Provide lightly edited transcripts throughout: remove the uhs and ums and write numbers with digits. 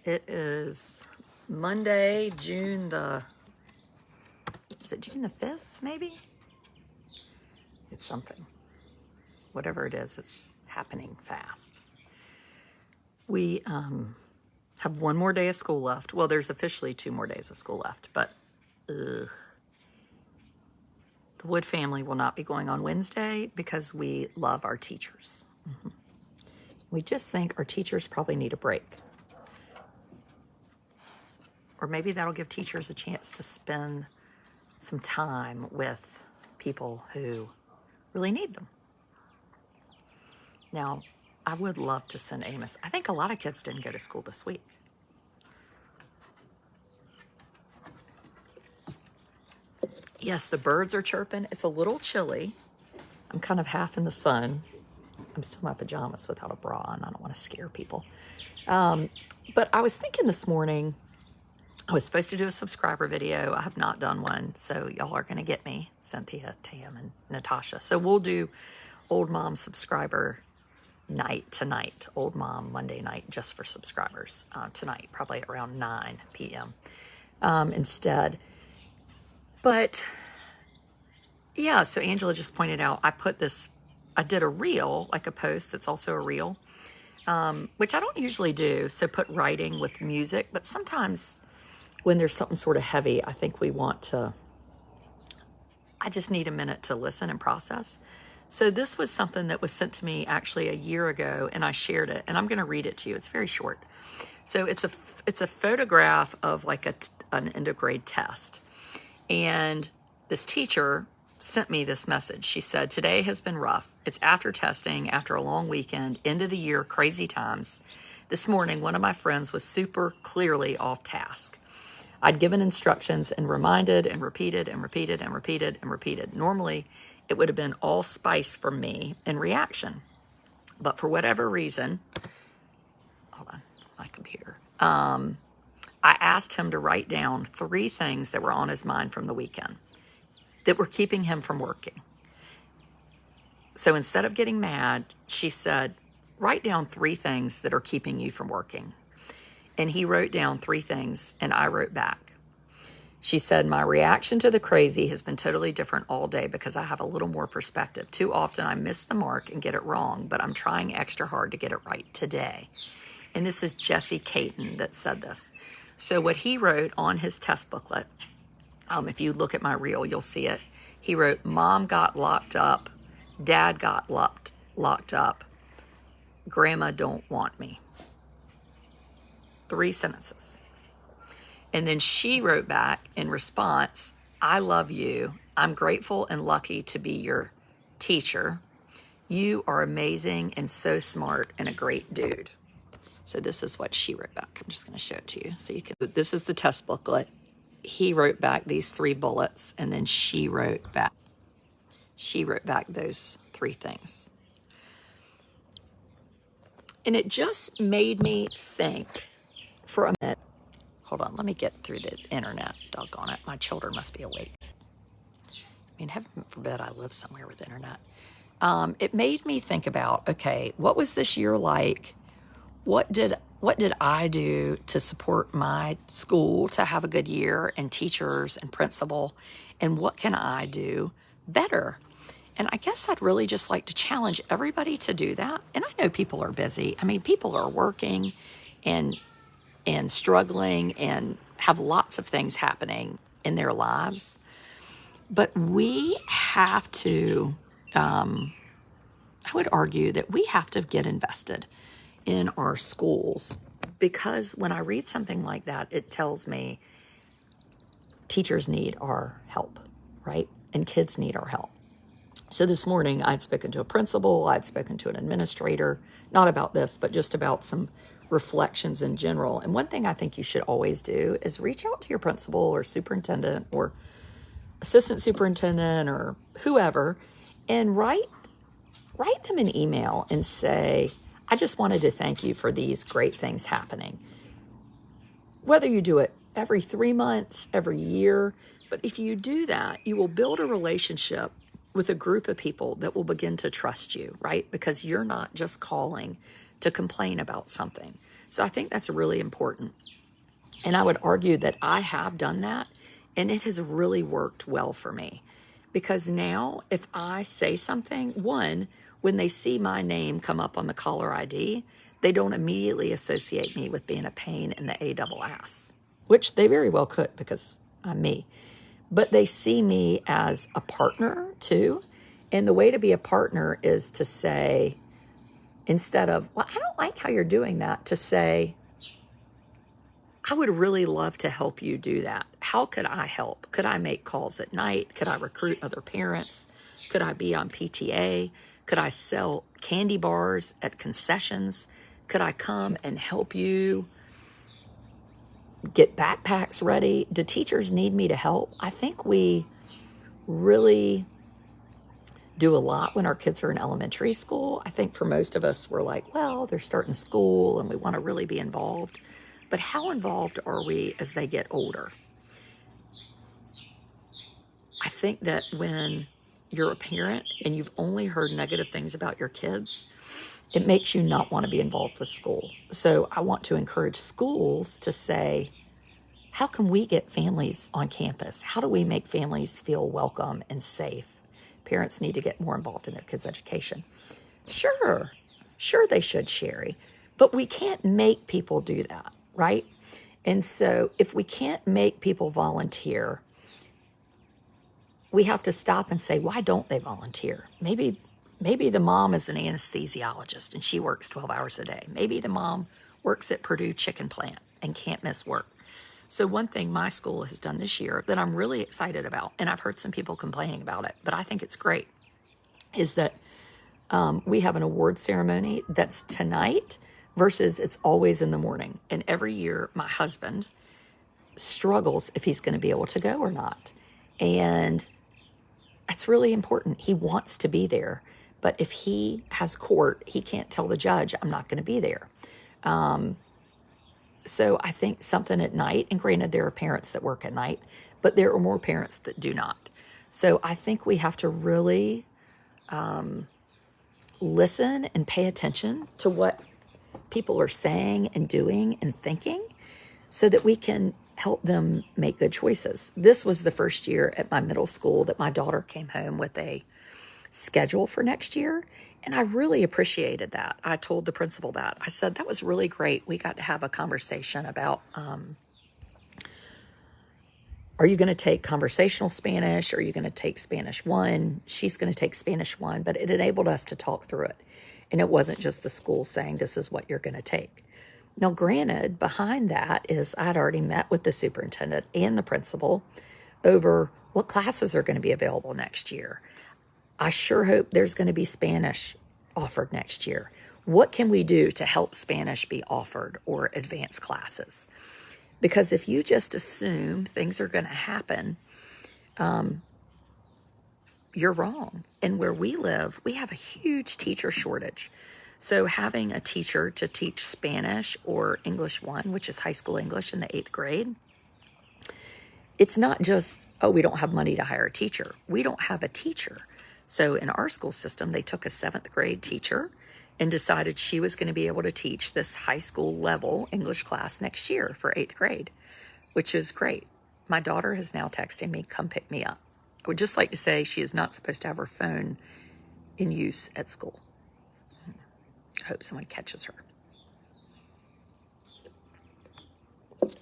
It is Monday, is it June the 5th, maybe? It's something. Whatever it is, it's happening fast. We have one more day of school left. Well, there's officially 2 more days of school left, but the Wood family will not be going on Wednesday because we love our teachers. We just think our teachers probably need a break. Or maybe that'll give teachers a chance to spend some time with people who really need them. Now, I would love to send Amos. I think a lot of kids didn't go to school this week. Yes, the birds are chirping. It's a little chilly. I'm kind of half in the sun. I'm still in my pajamas without a bra on. I don't want to scare people. But I was thinking this morning, I was supposed to do a subscriber video. I have not done one, so y'all are going to get me, Cynthia, Tam, and Natasha. So we'll do Old Mom subscriber night tonight, Old Mom Monday night, just for subscribers tonight, probably around 9 p.m. Instead. But yeah, so Angela just pointed out, I did a reel, like a post that's also a reel, which I don't usually do. So put writing with music, but sometimes when there's something sort of heavy, I think I just need a minute to listen and process. So this was something that was sent to me actually a year ago, and I shared it, and I'm going to read it to you. It's very short. So it's a photograph of like an end of grade test. And this teacher sent me this message. She said, "Today has been rough. It's after testing, after a long weekend, end of the year, crazy times. This morning, one of my friends was super clearly off task. I'd given instructions and reminded and repeated and repeated and repeated and repeated. Normally, it would have been all spice from me in reaction. But for whatever reason," hold on, my computer. I asked him to write down 3 things that were on his mind from the weekend that were keeping him from working. So instead of getting mad, she said, write down 3 things that are keeping you from working. And he wrote down 3 things, and I wrote back. She said, my reaction to the crazy has been totally different all day because I have a little more perspective. Too often I miss the mark and get it wrong, but I'm trying extra hard to get it right today. And this is Jesse Caton that said this. So what he wrote on his test booklet, if you look at my reel, you'll see it. He wrote, Mom got locked up, Dad got locked up, Grandma don't want me. 3 sentences. And then she wrote back in response, I love you. I'm grateful and lucky to be your teacher. You are amazing and so smart and a great dude. So this is what she wrote back. I'm just going to show it to you so you can. This is the test booklet. He wrote back these 3 bullets, and then she wrote back those 3 things. And it just made me think for a minute. Hold on, let me get through the internet. Doggone it, my children must be awake. I mean, heaven forbid I live somewhere with internet. It made me think about, okay, what was this year like? What did I do to support my school to have a good year, and teachers and principal, and what can I do better? And I guess I'd really just like to challenge everybody to do that. And I know people are busy. I mean, people are working and struggling and have lots of things happening in their lives. But we have to, I would argue that we have to get invested in our schools, because when I read something like that, it tells me teachers need our help, right? And kids need our help. So this morning I'd spoken to a principal, I'd spoken to an administrator, not about this, but just about some reflections in general. And one thing I think you should always do is reach out to your principal or superintendent or assistant superintendent or whoever and write them an email and say, I just wanted to thank you for these great things happening. Whether you do it every 3 months, every year, but if you do that, you will build a relationship with a group of people that will begin to trust you, right? Because you're not just calling to complain about something. So I think that's really important. And I would argue that I have done that, and it has really worked well for me. Because now, if I say something, one, when they see my name come up on the caller ID, they don't immediately associate me with being a pain in the A-double-ass, which they very well could because I'm me. But they see me as a partner too. And the way to be a partner is to say, instead of, well, I don't like how you're doing that, to say, I would really love to help you do that. How could I help? Could I make calls at night? Could I recruit other parents? Could I be on PTA? Could I sell candy bars at concessions? Could I come and help you get backpacks ready? Do teachers need me to help? I think we really do a lot when our kids are in elementary school. I think for most of us, we're like, well, they're starting school and we want to really be involved. But how involved are we as they get older? I think that when you're a parent and you've only heard negative things about your kids, it makes you not want to be involved with school. So I want to encourage schools to say, how can we get families on campus? How do we make families feel welcome and safe? Parents need to get more involved in their kids' education. Sure they should, Sherry, but we can't make people do that, right? And so if we can't make people volunteer, we have to stop and say, why don't they volunteer? Maybe the mom is an anesthesiologist and she works 12 hours a day. Maybe the mom works at Purdue Chicken Plant and can't miss work. So one thing my school has done this year that I'm really excited about, and I've heard some people complaining about it, but I think it's great, is that we have an award ceremony that's tonight versus it's always in the morning. And every year my husband struggles if he's going to be able to go or not. And that's really important. He wants to be there. But if he has court, he can't tell the judge, I'm not going to be there. So I think something at night, and granted there are parents that work at night, but there are more parents that do not. So I think we have to really listen and pay attention to what people are saying and doing and thinking so that we can help them make good choices. This was the first year at my middle school that my daughter came home with a schedule for next year. And I really appreciated that. I told the principal that. I said, that was really great. We got to have a conversation about, are you going to take conversational Spanish? Or are you going to take Spanish 1? She's going to take Spanish 1, but it enabled us to talk through it. And it wasn't just the school saying, this is what you're going to take. Now, granted, behind that is I'd already met with the superintendent and the principal over what classes are going to be available next year. I sure hope there's going to be Spanish offered next year. What can we do to help Spanish be offered or advanced classes? Because if you just assume things are going to happen, you're wrong. And where we live, we have a huge teacher shortage. So having a teacher to teach Spanish or English 1, which is high school English in the 8th grade, it's not just, oh, we don't have money to hire a teacher. We don't have a teacher. So in our school system, they took a 7th grade teacher and decided she was going to be able to teach this high school level English class next year for 8th grade, which is great. My daughter is now texting me, come pick me up. I would just like to say she is not supposed to have her phone in use at school. I hope someone catches her.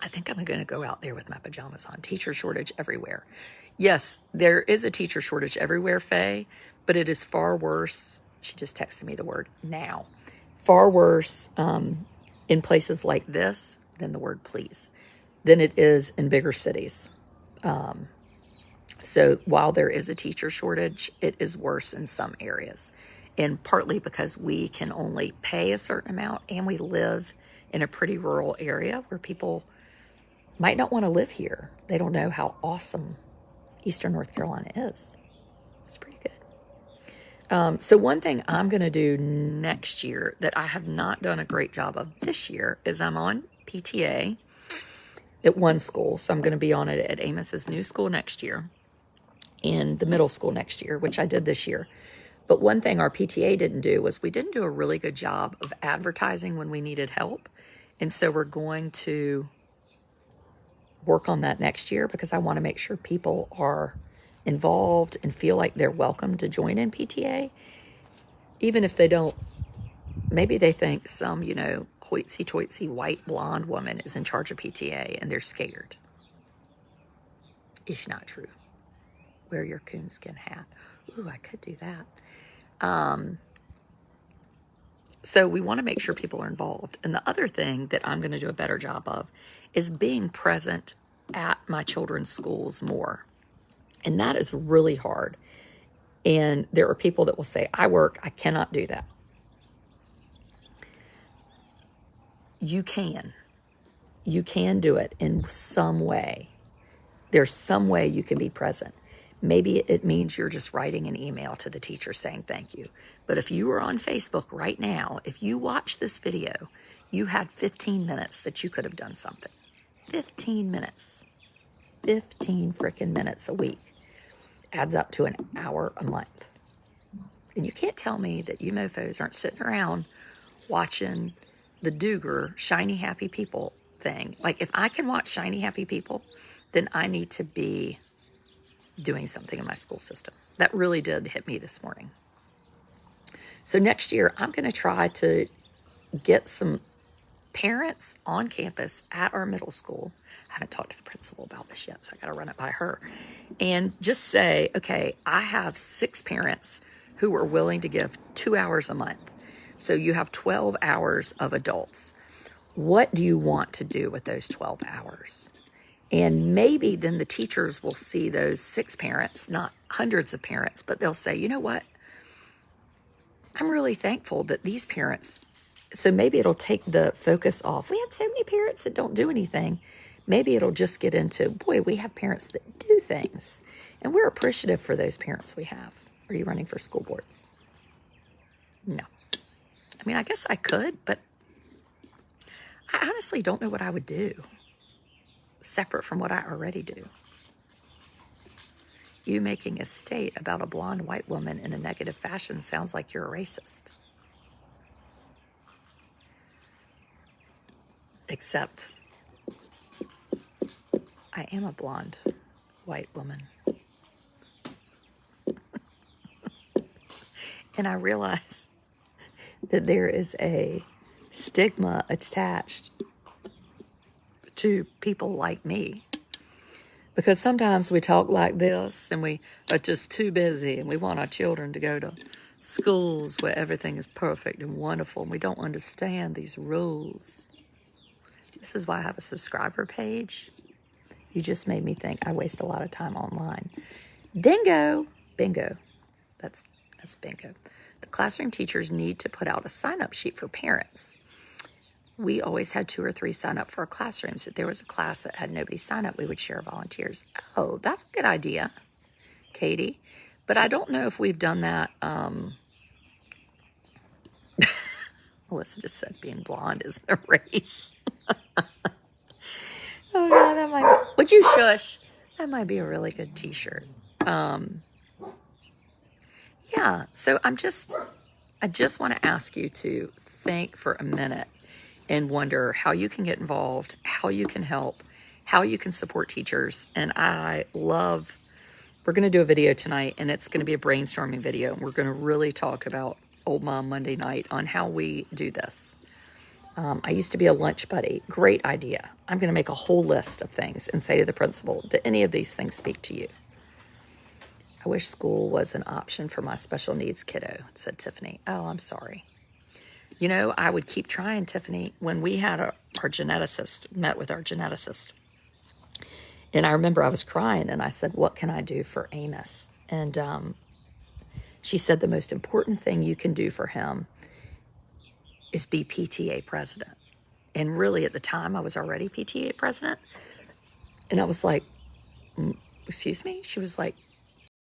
I think I'm going to go out there with my pajamas on. Teacher shortage everywhere. Yes, there is a teacher shortage everywhere, Faye, but it is far worse. She just texted me the word now. Far worse in places like this than the word please, than it is in bigger cities. So while there is a teacher shortage, it is worse in some areas. And partly because we can only pay a certain amount and we live in a pretty rural area where people might not want to live here. They don't know how awesome Eastern North Carolina is. It's pretty good. So one thing I'm going to do next year that I have not done a great job of this year is I'm on PTA at one school. So I'm going to be on it at Amos's new school next year and the middle school next year, which I did this year. But one thing our PTA didn't do was we didn't do a really good job of advertising when we needed help. And so we're going to work on that next year, because I want to make sure people are involved and feel like they're welcome to join in PTA, even if they don't. Maybe they think some, hoitsy-toitsy white blonde woman is in charge of PTA and they're scared. It's not true. Wear your coonskin hat. Ooh, I could do that. So we want to make sure people are involved. And the other thing that I'm going to do a better job of is being present at my children's schools more. And that is really hard. And there are people that will say, I work, I cannot do that. You can. You can do it in some way. There's some way you can be present. Maybe it means you're just writing an email to the teacher saying thank you. But if you are on Facebook right now, if you watch this video, you had 15 minutes that you could have done something. 15 minutes. 15 freaking minutes a week adds up to an hour a month. And you can't tell me that you mofos aren't sitting around watching the Duger Shiny Happy People thing. Like, if I can watch Shiny Happy People, then I need to be doing something in my school system. That really did hit me this morning. So next year, I'm going to try to get some parents on campus at our middle school. I haven't talked to the principal about this yet, so I got to run it by her. And just say, okay, I have 6 parents who are willing to give 2 hours a month. So you have 12 hours of adults. What do you want to do with those 12 hours? And maybe then the teachers will see those 6 parents, not hundreds of parents, but they'll say, you know what? I'm really thankful that these parents, so maybe it'll take the focus off. We have so many parents that don't do anything. Maybe it'll just get into, boy, we have parents that do things. And we're appreciative for those parents we have. Are you running for school board? No. I mean, I guess I could, but I honestly don't know what I would do separate from what I already do. You making a state about a blonde white woman in a negative fashion sounds like you're a racist. Except I am a blonde white woman. And I realize that there is a stigma attached to people like me. Because sometimes we talk like this and we are just too busy and we want our children to go to schools where everything is perfect and wonderful and we don't understand these rules. This is why I have a subscriber page. You just made me think I waste a lot of time online. Bingo. That's bingo. The classroom teachers need to put out a sign-up sheet for parents. We always had 2 or 3 sign up for our classrooms. If there was a class that had nobody sign up, we would share volunteers. Oh, that's a good idea, Katie. But I don't know if we've done that. Melissa just said being blonde isn't a race. Oh, God, that might be, would you shush? That might be a really good t-shirt. Yeah, so I just want to ask you to think for a minute and wonder how you can get involved, how you can help, how you can support teachers. And we're going to do a video tonight, and it's going to be a brainstorming video. And we're going to really talk about Old Mom Monday night on how we do this. I used to be a lunch buddy. Great idea. I'm going to make a whole list of things and say to the principal, do any of these things speak to you? I wish school was an option for my special needs kiddo, said Tiffany. Oh, I'm sorry. You know, I would keep trying, Tiffany. When we had our geneticist, met with our geneticist, and I remember I was crying, and I said, what can I do for Amos? And she said the most important thing you can do for him is be PTA president. And really, at the time, I was already PTA president. And I was like, excuse me? She was like,